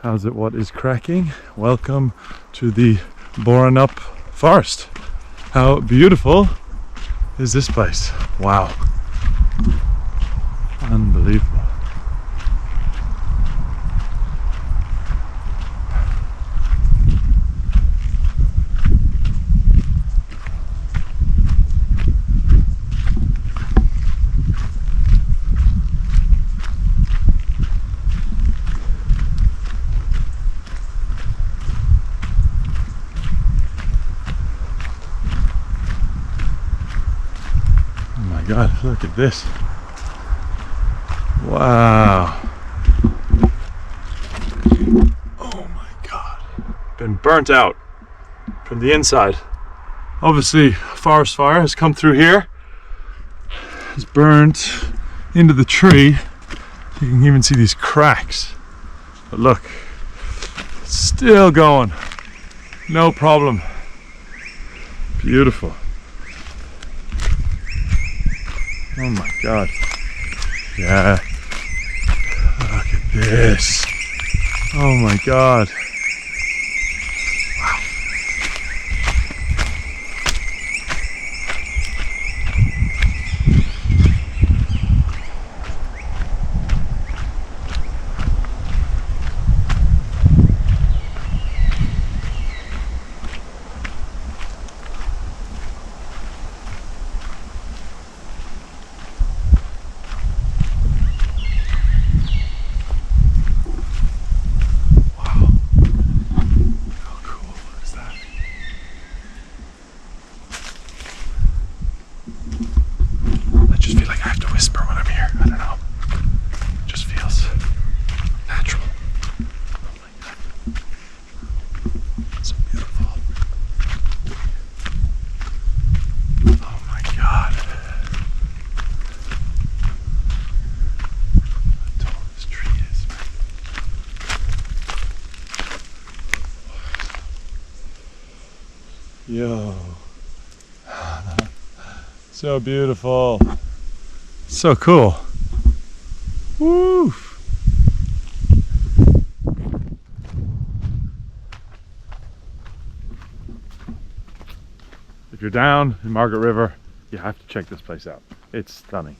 How's it? What is cracking? Welcome to the Boranup Forest. How beautiful is this place? Wow. Unbelievable. God, look at this. Wow. Oh my God. Been burnt out from the inside. Obviously, forest fire has come through here. It's burnt into the tree. You can even see these cracks. But look, it's still going. No problem. Beautiful. Oh my God. Yeah. Look at this. Oh my God. Wow. Yo, so beautiful, so cool. Woo! If you're down in Margaret River, you have to check this place out. It's stunning.